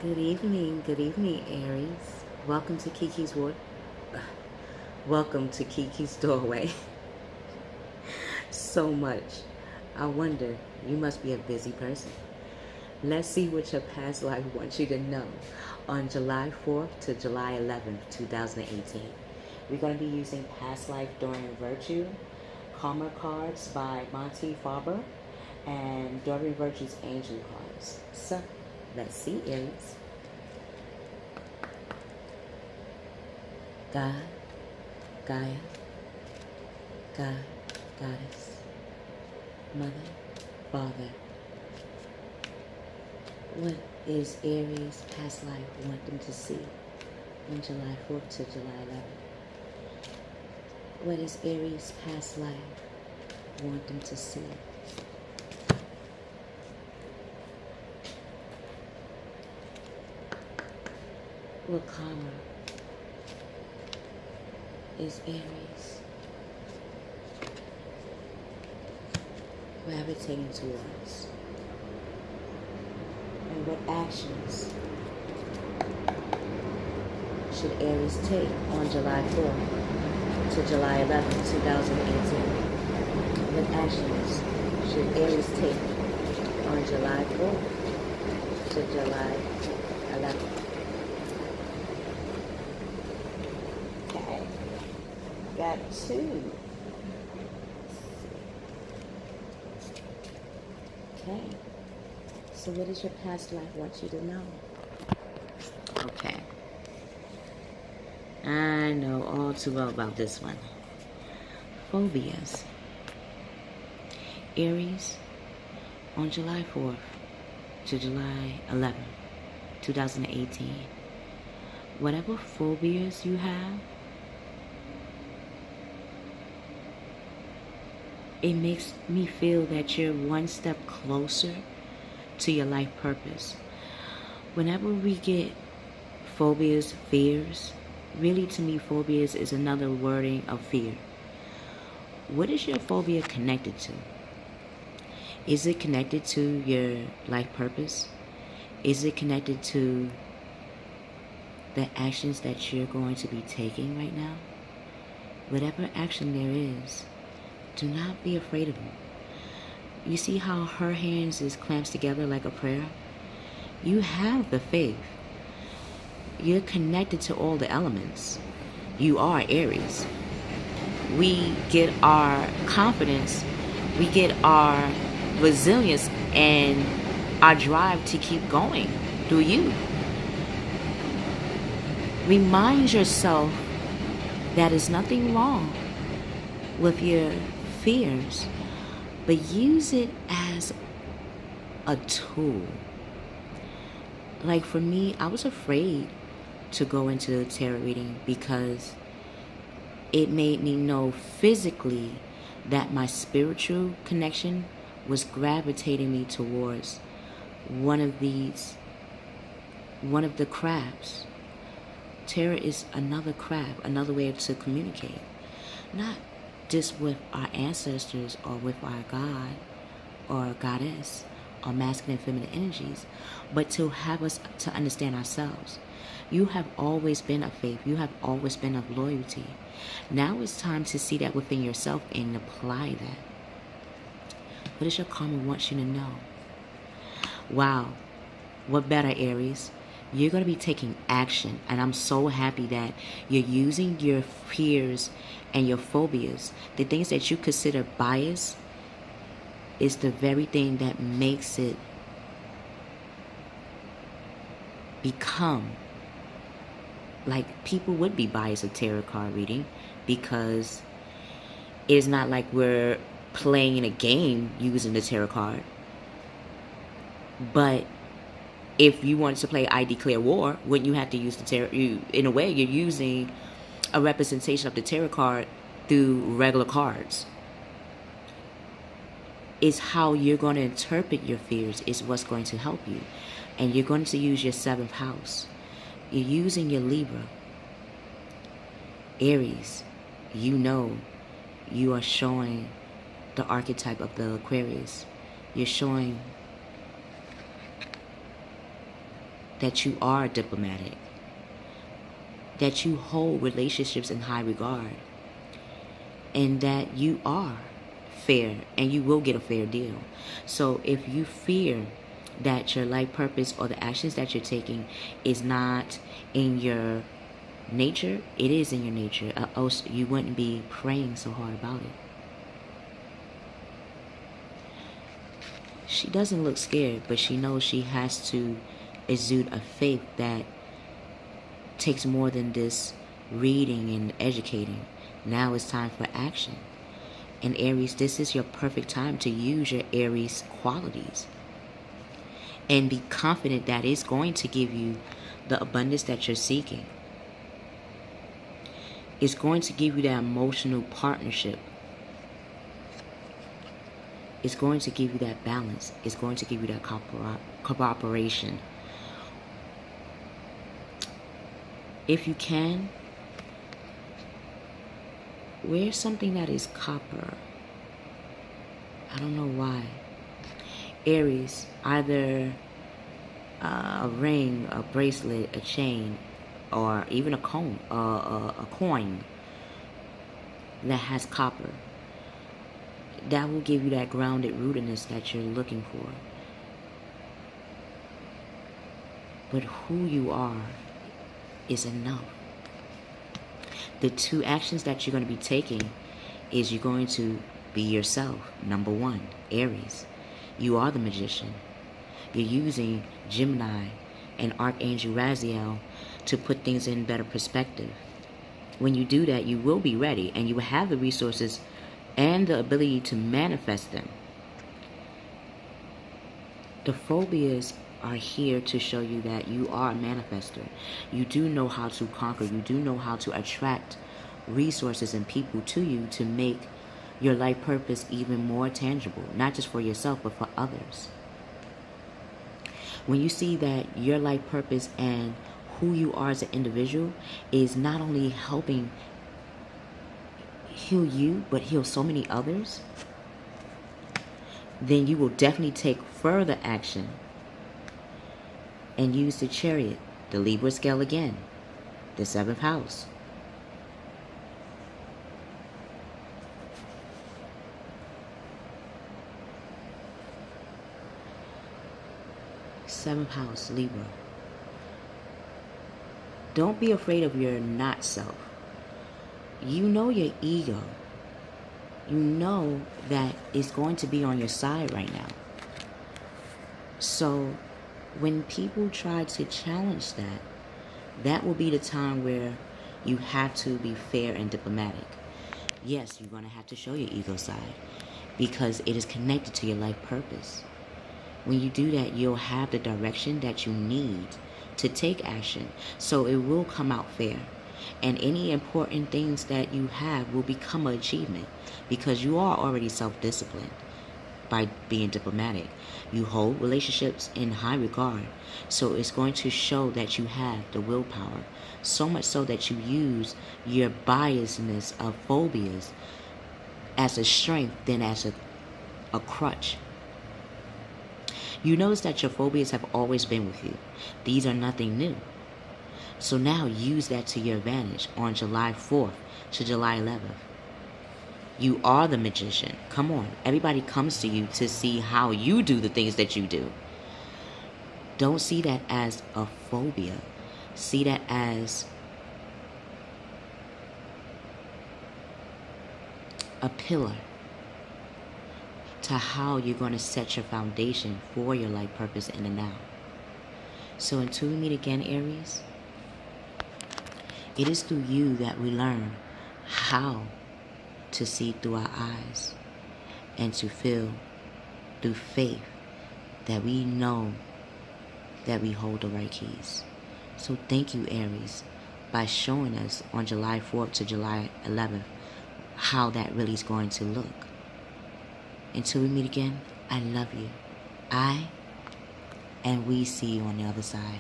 Good evening, Aries. Welcome to Kiki's Ward. Welcome to Kiki's Doorway. So much. I wonder, you must be a busy person. Let's see what your past life wants you to know on July 4th to July 11th, 2018. We're going to be using Past Life During Virtue, Karma cards by Monty Faber, and During Virtue's Angel cards. So, let's see, Aries. God, Gaia, God, Goddess, Mother, Father. What is Aries' past life want them to see on July 4th to July 11th? What is Aries' past life want them to see? What karma is Aries gravitating towards? And what actions should Aries take on July 4th to July 11th, 2018? What actions should Aries take on July 4th to July 11th? Okay, got two. Okay, so what does your past life want you to know? Okay, I know all too well about this one. Phobias. Aries, on July 4th to July 11th, 2018, whatever phobias you have, it makes me feel that you're one step closer to your life purpose. Whenever we get phobias, fears, really to me phobias is another wording of fear. What is your phobia connected to? Is it connected to your life purpose? Is it connected to the actions that you're going to be taking right now? Whatever action there is, do not be afraid of it. You see how her hands is clamped together like a prayer? You have the faith. You're connected to all the elements. You are Aries. We get our confidence, we get our resilience and our drive to keep going through you. Remind yourself that there's nothing wrong with your fears, but use it as a tool. Like for me, I was afraid to go into the tarot reading because it made me know physically that my spiritual connection was gravitating me towards one of the crafts. Tarot is another craft, another way to communicate. Not just with our ancestors or with our God or goddess or masculine and feminine energies, but to have us to understand ourselves. You have always been of faith. You have always been of loyalty. Now it's time to see that within yourself and apply that. What does your karma want you to know? Wow, what better, Aries? You're going to be taking action, and I'm so happy that you're using your fears and your phobias. The things that you consider bias is the very thing that makes it become like people would be biased of tarot card reading, because it's not like we're playing a game using the tarot card. But if you wanted to play I Declare War, wouldn't you have to use the tarot? In a way, you're using a representation of the tarot card through regular cards. It's how you're going to interpret your fears is what's going to help you. And you're going to use your 7th house. You're using your Libra. Aries, you know you are showing the archetype of the Aquarius. You're showing that you are diplomatic, that you hold relationships in high regard, and that you are fair and you will get a fair deal. So if you fear that your life purpose or the actions that you're taking is not in your nature, it is in your nature, else you wouldn't be praying so hard about it. She doesn't look scared, but she knows she has to exude a faith that takes more than this reading and educating. Now it's time for action. And Aries, this is your perfect time to use your Aries qualities. And be confident that it's going to give you the abundance that you're seeking. It's going to give you that emotional partnership. It's going to give you that balance. It's going to give you that cooperation. If you can, wear something that is copper. I don't know why. Aries, either a ring, a bracelet, a chain, or even a coin that has copper. That will give you that grounded rootedness that you're looking for. But who you are is enough. The two actions that you're going to be taking is you're going to be yourself. Number one, Aries. You are the magician. You're using Gemini and Archangel Raziel to put things in better perspective. When you do that, you will be ready and you will have the resources and the ability to manifest them. The phobias are here to show you that you are a manifester. You do know how to conquer. You do know how to attract resources and people to you to make your life purpose even more tangible, not just for yourself, but for others. When you see that your life purpose and who you are as an individual is not only helping heal you, but heal so many others, then you will definitely take further action and use the Chariot, the Libra scale again, the 7th house. Seventh house, Libra. Don't be afraid of your not self. You know your ego. You know that it's going to be on your side right now. So when people try to challenge that, that will be the time where you have to be fair and diplomatic. Yes, you're going to have to show your ego side because it is connected to your life purpose. When you do that, you'll have the direction that you need to take action. So it will come out fair. And any important things that you have will become an achievement because you are already self-disciplined by being diplomatic. You hold relationships in high regard. So it's going to show that you have the willpower. So much so that you use your biasness of phobias as a strength than as a crutch. You notice that your phobias have always been with you. These are nothing new. So now use that to your advantage on July 4th to July 11th. You are the magician. Come on. Everybody comes to you to see how you do the things that you do. Don't see that as a phobia. See that as a pillar to how you're going to set your foundation for your life purpose in the now. So until we meet again, Aries, it is through you that we learn how to see through our eyes and to feel through faith that we know that we hold the right keys. So thank you, Aries, by showing us on July 4th to July 11th how that really is going to look. Until we meet again, I love you. And we see you on the other side.